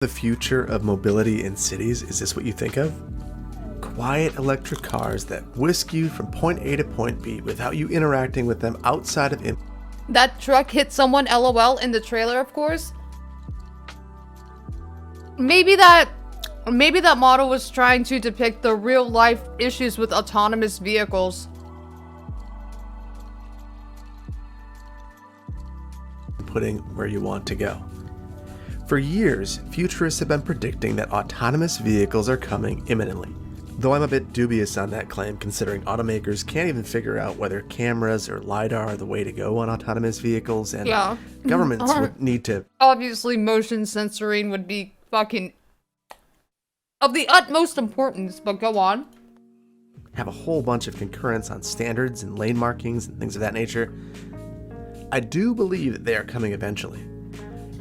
The future of mobility in cities, is this what you think of? Quiet electric cars that whisk you from point A to point B without you interacting with them outside of That truck hit someone, LOL, in the trailer, of course. Maybe that model was trying to depict the real life issues with autonomous vehicles. Putting where you want to go. For years, futurists have been predicting that autonomous vehicles are coming imminently. Though I'm a bit dubious on that claim, considering automakers can't even figure out whether cameras or LiDAR are the way to go on autonomous vehicles, and governments would need to... Obviously, motion censoring would be fucking of the utmost importance, but go on. Have a whole bunch of concurrence on standards and lane markings and things of that nature. I do believe that they are coming eventually.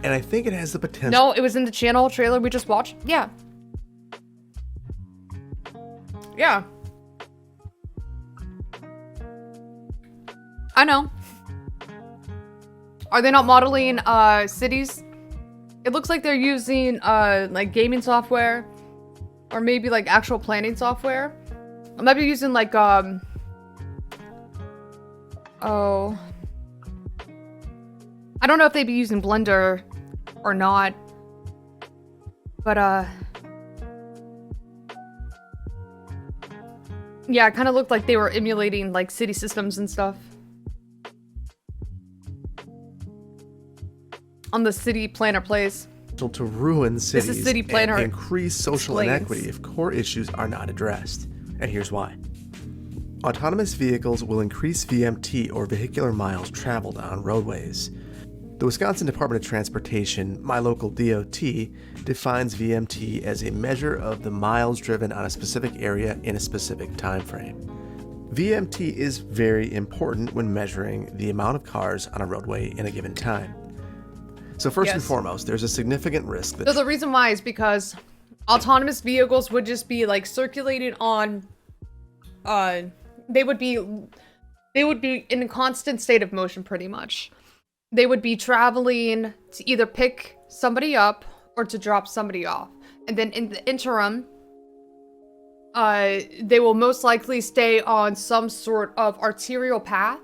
And I think it has the potential... No, it was in the channel trailer we just watched. Yeah. Yeah. I know. Are they not modeling cities? It looks like they're using like gaming software or maybe like actual planning software. I might be using like oh, I don't know if they'd be using Blender or not, but yeah, it kind of looked like they were emulating like city systems and stuff on the city planner plays. To ruin cities this is city planner and increase social explains. inequity if core issues are not addressed. And here's why. Autonomous vehicles will increase VMT, or vehicular miles traveled on roadways. The Wisconsin Department of Transportation, my local DOT, defines VMT as a measure of the miles driven on a specific area in a specific time frame. VMT is very important when measuring the amount of cars on a roadway in a given time. So first and foremost, there's a significant risk that... So the reason why is because autonomous vehicles would just be like circulating on, they would be in a constant state of motion pretty much. They would be traveling to either pick somebody up or to drop somebody off. And then in the interim, they will most likely stay on some sort of arterial path.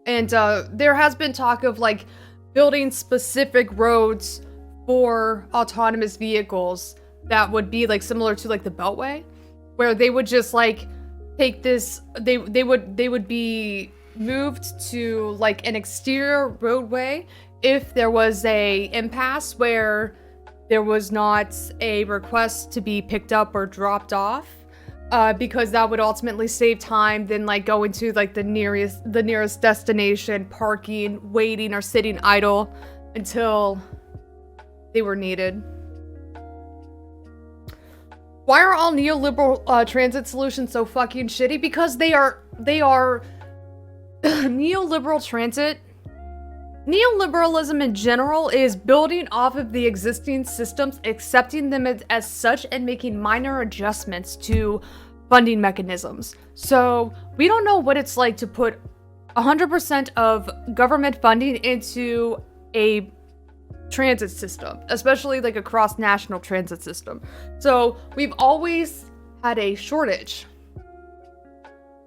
And there has been talk of like building specific roads for autonomous vehicles that would be like similar to like the Beltway, where they would just like take this, they would be moved to like an exterior roadway if there was a impasse where there was not a request to be picked up or dropped off, because that would ultimately save time than like going to like the nearest destination, parking, waiting, or sitting idle until they were needed. Why are all neoliberal transit solutions so fucking shitty? Because they are neoliberal transit. Neoliberalism in general is building off of the existing systems, accepting them as such, and making minor adjustments to funding mechanisms. So we don't know what it's like to put 100% of government funding into a transit system, especially like a cross-national transit system. So we've always had a shortage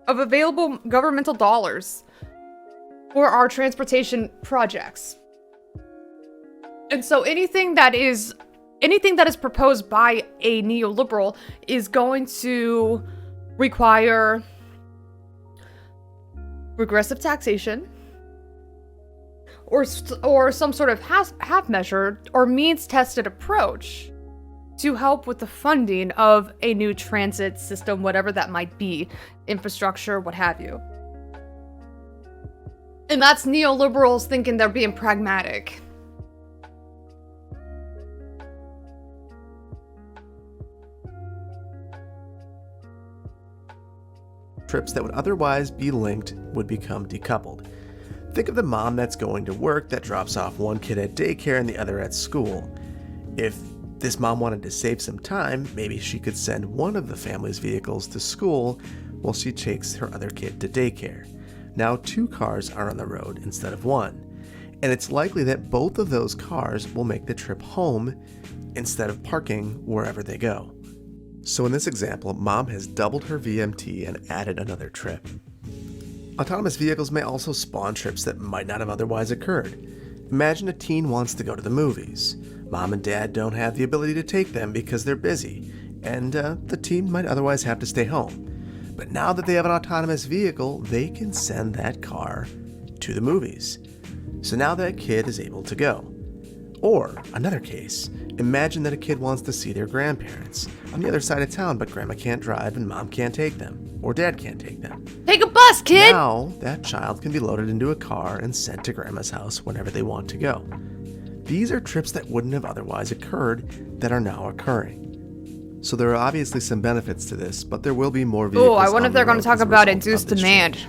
of available governmental dollars for our transportation projects. And so anything that is proposed by a neoliberal is going to require regressive taxation or some sort of half measure or means-tested approach to help with the funding of a new transit system, whatever that might be, infrastructure, what have you. And that's neoliberals thinking they're being pragmatic. Trips that would otherwise be linked would become decoupled. Think of the mom that's going to work that drops off one kid at daycare and the other at school. If this mom wanted to save some time, maybe she could send one of the family's vehicles to school while she takes her other kid to daycare. Now 2 cars are on the road instead of 1. And it's likely that both of those cars will make the trip home instead of parking wherever they go. So in this example, Mom has doubled her VMT and added another trip. Autonomous vehicles may also spawn trips that might not have otherwise occurred. Imagine a teen wants to go to the movies. Mom and Dad don't have the ability to take them because they're busy, and the teen might otherwise have to stay home. But now that they have an autonomous vehicle, they can send that car to the movies. So now that kid is able to go. Or, another case, imagine that a kid wants to see their grandparents on the other side of town, but grandma can't drive and mom can't take them, or dad can't take them. Take a bus, kid! Now, that child can be loaded into a car and sent to grandma's house whenever they want to go. These are trips that wouldn't have otherwise occurred that are now occurring. So there are obviously some benefits to this, but there will be more vehicles. Oh, I wonder if they're going to talk about induced demand.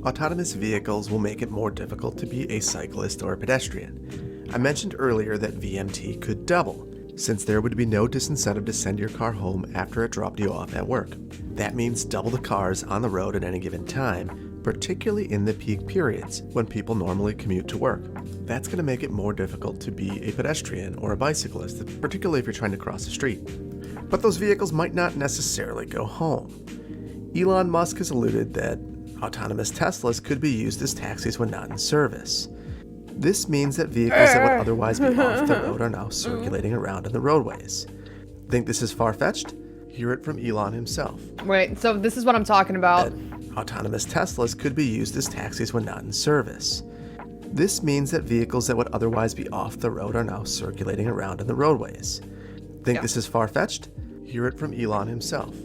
Autonomous vehicles will make it more difficult to be a cyclist or a pedestrian. I mentioned earlier that VMT could double, since there would be no disincentive to send your car home after it dropped you off at work. That means double the cars on the road at any given time, particularly in the peak periods when people normally commute to work. That's going to make it more difficult to be a pedestrian or a bicyclist, particularly if you're trying to cross the street. But those vehicles might not necessarily go home. Elon Musk has alluded that autonomous Teslas could be used as taxis when not in service. This means that vehicles that would otherwise be off the road are now circulating around in the roadways. Think this is far-fetched? Hear it from Elon himself. Wait, so this is what I'm talking about. That autonomous Teslas could be used as taxis when not in service. This means that vehicles that would otherwise be off the road are now circulating around in the roadways. Think this is far-fetched? Hear it from Elon himself.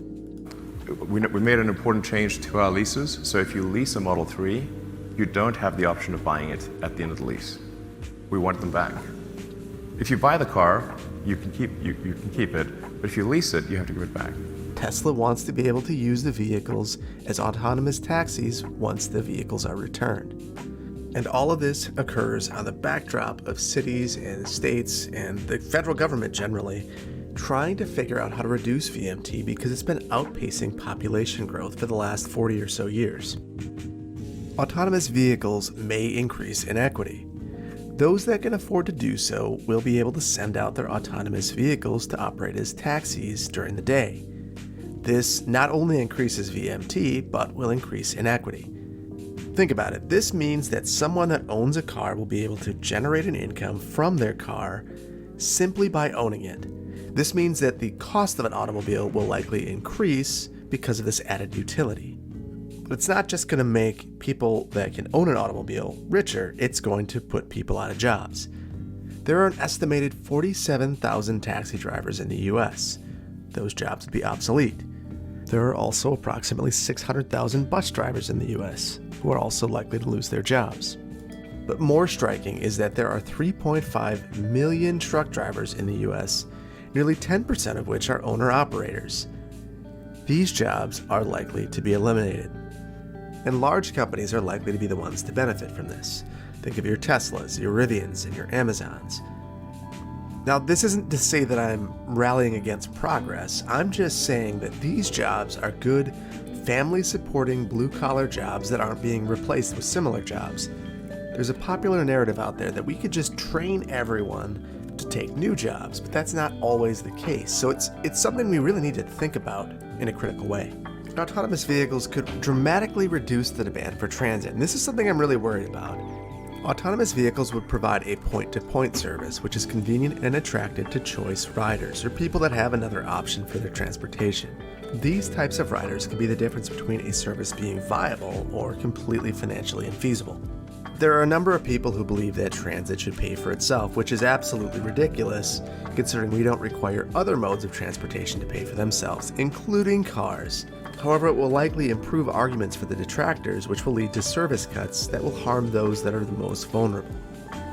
We made an important change to our leases. So if you lease a Model 3, you don't have the option of buying it at the end of the lease. We want them back. If you buy the car, you can keep it, but if you lease it, you have to give it back. Tesla wants to be able to use the vehicles as autonomous taxis once the vehicles are returned. And all of this occurs on the backdrop of cities and states and the federal government generally trying to figure out how to reduce VMT because it's been outpacing population growth for the last 40 or so years. Autonomous vehicles may increase inequity. Those that can afford to do so will be able to send out their autonomous vehicles to operate as taxis during the day. This not only increases VMT, but will increase inequity. Think about it. This means that someone that owns a car will be able to generate an income from their car simply by owning it. This means that the cost of an automobile will likely increase because of this added utility. But it's not just going to make people that can own an automobile richer, it's going to put people out of jobs. There are an estimated 47,000 taxi drivers in the US. Those jobs would be obsolete. There are also approximately 600,000 bus drivers in the US who are also likely to lose their jobs. But more striking is that there are 3.5 million truck drivers in the US, nearly 10% of which are owner-operators. These jobs are likely to be eliminated. And large companies are likely to be the ones to benefit from this. Think of your Teslas, your Rivians, and your Amazons. Now, this isn't to say that I'm rallying against progress. I'm just saying that these jobs are good, family-supporting, blue-collar jobs that aren't being replaced with similar jobs. There's a popular narrative out there that we could just train everyone to take new jobs, but that's not always the case. So it's something we really need to think about in a critical way. Autonomous vehicles could dramatically reduce the demand for transit, and this is something I'm really worried about. Autonomous vehicles would provide a point-to-point service, which is convenient and attractive to choice riders, or people that have another option for their transportation. These types of riders can be the difference between a service being viable or completely financially infeasible. There are a number of people who believe that transit should pay for itself, which is absolutely ridiculous, considering we don't require other modes of transportation to pay for themselves, including cars. However, it will likely improve arguments for the detractors, which will lead to service cuts that will harm those that are the most vulnerable.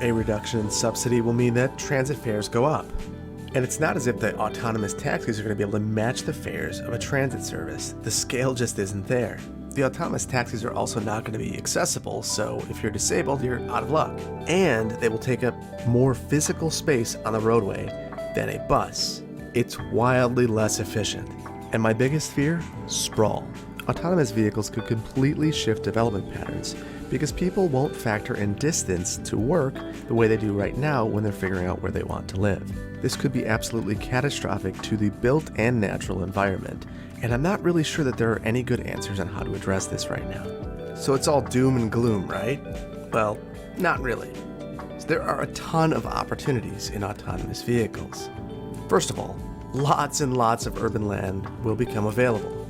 A reduction in subsidy will mean that transit fares go up. And it's not as if the autonomous taxis are going to be able to match the fares of a transit service. The scale just isn't there. The autonomous taxis are also not going to be accessible, so if you're disabled, you're out of luck. And they will take up more physical space on the roadway than a bus. It's wildly less efficient. And my biggest fear? Sprawl. Autonomous vehicles could completely shift development patterns, because people won't factor in distance to work the way they do right now when they're figuring out where they want to live. This could be absolutely catastrophic to the built and natural environment, and I'm not really sure that there are any good answers on how to address this right now. So it's all doom and gloom, right? Well, not really. So there are a ton of opportunities in autonomous vehicles. First of all, lots and lots of urban land will become available.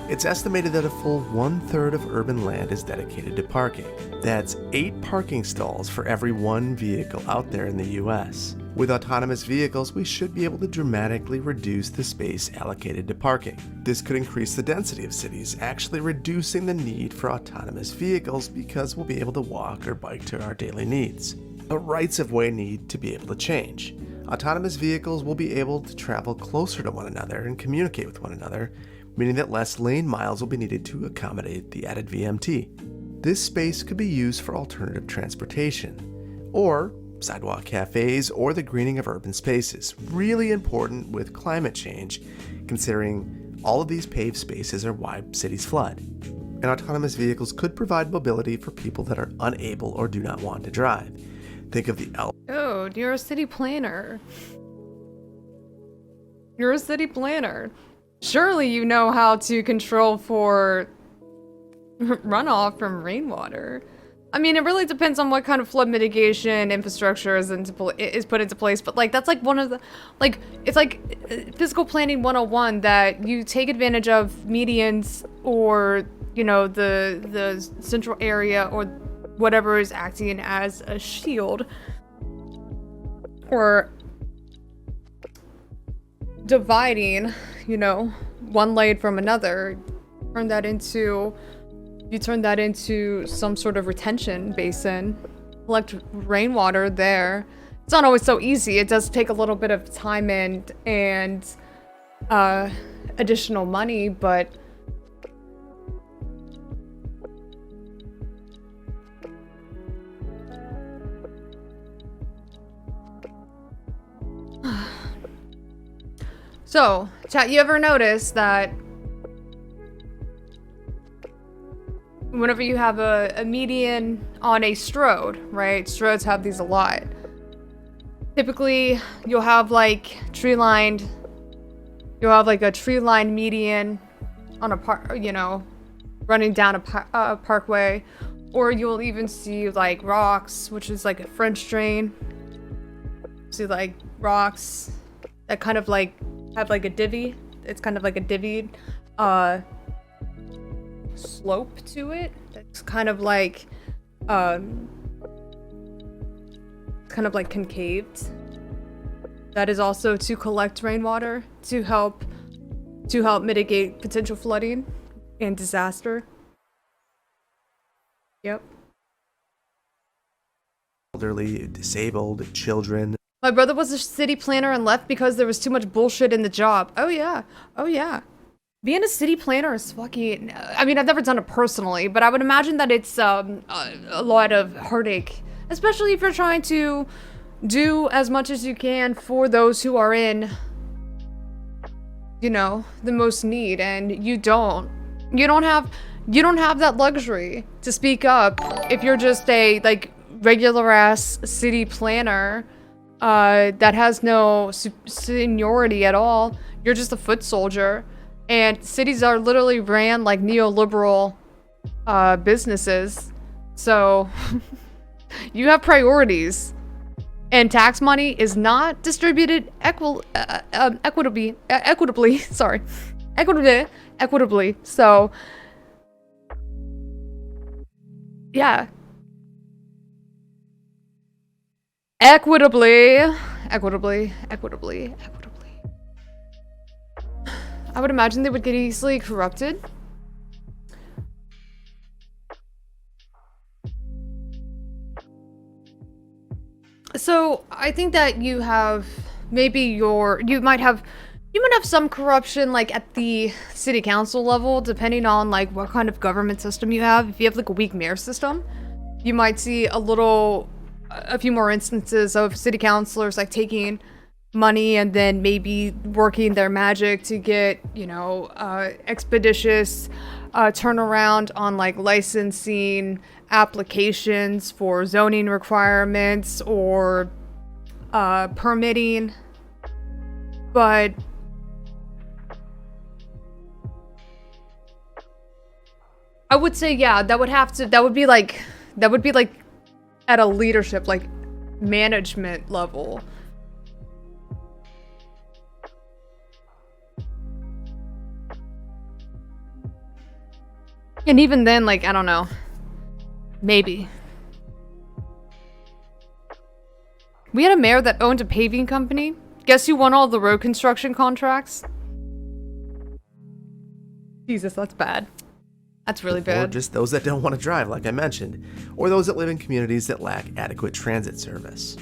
It's estimated that a full 1/3 of urban land is dedicated to parking. That's 8 parking stalls for every 1 vehicle out there in the US. With autonomous vehicles, we should be able to dramatically reduce the space allocated to parking. This could increase the density of cities, actually reducing the need for autonomous vehicles because we'll be able to walk or bike to our daily needs. The rights of way need to be able to change. Autonomous vehicles will be able to travel closer to one another and communicate with one another, meaning that less lane miles will be needed to accommodate the added VMT. This space could be used for alternative transportation, or sidewalk cafes, or the greening of urban spaces. Really important with climate change, considering all of these paved spaces are why cities flood. And autonomous vehicles could provide mobility for people that are unable or do not want to drive. Think of the Oh, you're a city planner. You're a city planner. Surely you know how to control for runoff from rainwater. I mean, it really depends on what kind of flood mitigation infrastructure is put into place, but like that's like one of the it's like physical planning 101 that you take advantage of medians or the central area or whatever is acting as a shield or dividing, one lane from another. Turn that into some sort of retention basin, collect rainwater there. It's not always so easy. It does take a little bit of time and additional money, but so, chat, you ever notice that whenever you have a median on a strode, right? Strodes have these a lot. Typically, you'll have like a tree-lined median on a running down a parkway, or you'll even see like rocks, which is like a French drain. See like rocks that kind of like have like a divvy. It's kind of like a divvied slope to it. That's kind of like concaved. That is also to collect rainwater to help mitigate potential flooding and disaster. Yep. elderly, disabled, children. My brother was a city planner and left because there was too much bullshit in the job. Oh yeah. Being a city planner is fucking... I mean, I've never done it personally, but I would imagine that it's a lot of heartache. Especially if you're trying to do as much as you can for those who are in, the most need, and you don't have that luxury to speak up if you're just a, regular ass city planner that has no seniority at all. You're just a foot soldier. And cities are literally ran like neoliberal businesses. So you have priorities. And tax money is not distributed equitably. Equitably. So, yeah. Equitably. I would imagine they would get easily corrupted. So I think that you have you might have some corruption at the city council level, depending on what kind of government system you have. If you have a weak mayor system, you might see a few more instances of city councilors taking money and then maybe working their magic to get expeditious turnaround on like licensing applications for zoning requirements or permitting, but I would say, yeah, that would be like at a leadership, like management level. And even then, like, I don't know. Maybe. We had a mayor that owned a paving company. Guess who won all the road construction contracts? Jesus, that's bad. That's really Or bad. just those that don't want to drive, like I mentioned, or those that live in communities that lack adequate transit service.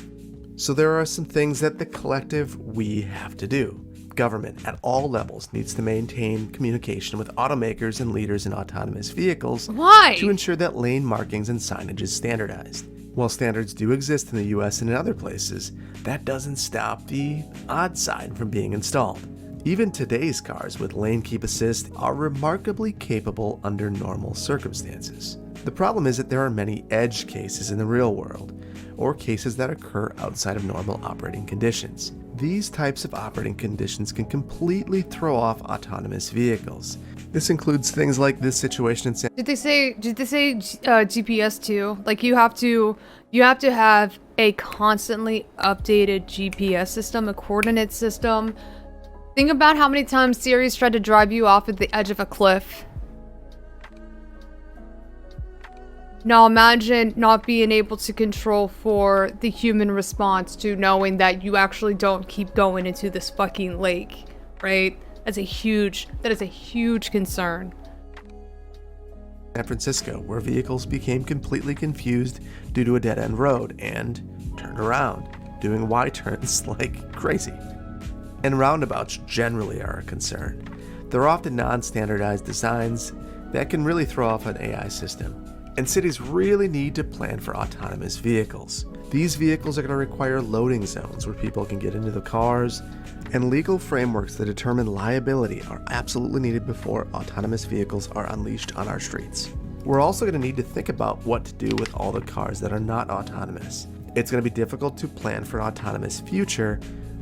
So there are some things that the collective we have to do. Government at all levels needs to maintain communication with automakers and leaders in autonomous vehicles. Why? To ensure that lane markings and signage is standardized. While standards do exist in the US and in other places, that doesn't stop the odd side from being installed. Even today's cars with lane keep assist are remarkably capable under normal circumstances. The problem is that there are many edge cases in the real world, or cases that occur outside of normal operating conditions. These types of operating conditions can completely throw off autonomous vehicles. This includes things like this situation in San Did they say GPS too? Like you have to have a constantly updated GPS system, a coordinate system. Think about how many times Siri's tried to drive you off at the edge of a cliff. Now imagine not being able to control for the human response to knowing that you actually don't keep going into this fucking lake, right? That is a huge concern. Francisco, where vehicles became completely confused due to a dead-end road and turned around, doing Y-turns like crazy. And roundabouts generally are a concern. They're often non-standardized designs that can really throw off an AI system. And cities really need to plan for autonomous vehicles. These vehicles are going to require loading zones where people can get into the cars, and legal frameworks that determine liability are absolutely needed before autonomous vehicles are unleashed on our streets. We're also going to need to think about what to do with all the cars that are not autonomous. It's going to be difficult to plan for an autonomous future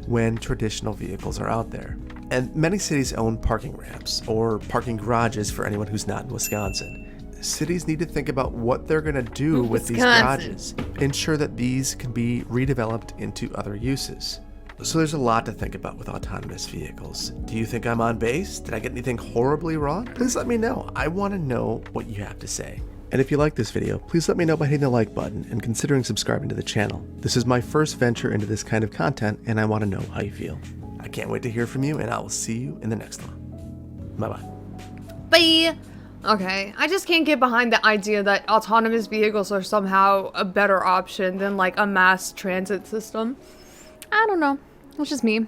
when traditional vehicles are out there. And many cities own parking ramps or parking garages for anyone who's not in Wisconsin. Cities need to think about what they're going to do with these garages, ensure that these can be redeveloped into other uses. So there's a lot to think about with autonomous vehicles. Do you think I'm on base? Did I get anything horribly wrong? Please let me know. I want to know what you have to say. And if you like this video, please let me know by hitting the like button and considering subscribing to the channel. This is my first venture into this kind of content, and I want to know how you feel. I can't wait to hear from you, and I will see you in the next one. Bye-bye. Bye! Okay, I just can't get behind the idea that autonomous vehicles are somehow a better option than like a mass transit system. I don't know. It's just me.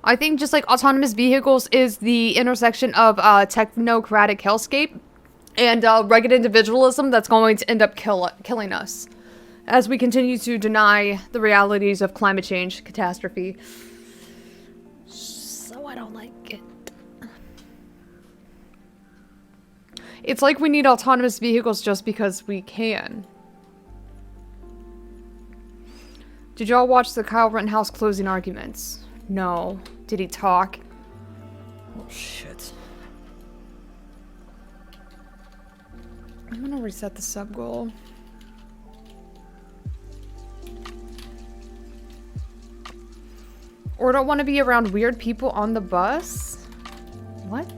I think just like autonomous vehicles is the intersection of technocratic hellscape and rugged individualism that's going to end up killing us as we continue to deny the realities of climate change catastrophe. So I don't like it. It's like we need autonomous vehicles just because we can. Did y'all watch the Kyle Rittenhouse closing arguments? No. Did he talk? Oh shit. I'm gonna reset the sub goal. Or don't want to be around weird people on the bus? What?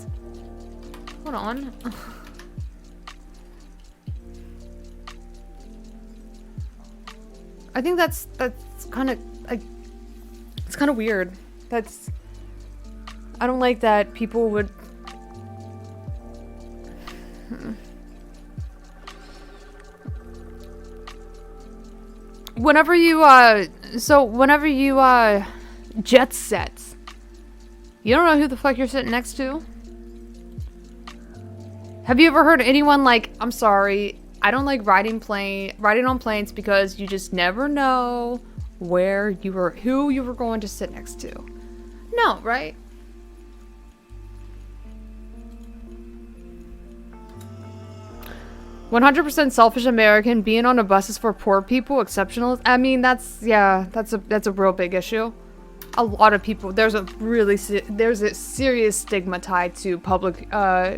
Hold on. I think that's kind of like, it's kind of weird. I don't like that people would. Whenever you jet sets, you don't know who the fuck you're sitting next to. Have you ever heard anyone like, I'm sorry, I don't like riding on planes because you just never know who you were going to sit next to. No, right? "100% selfish American, being on a bus is for poor people, exceptional." I mean, that's a real big issue. A lot of people, there's a serious stigma tied to public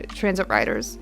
transit riders.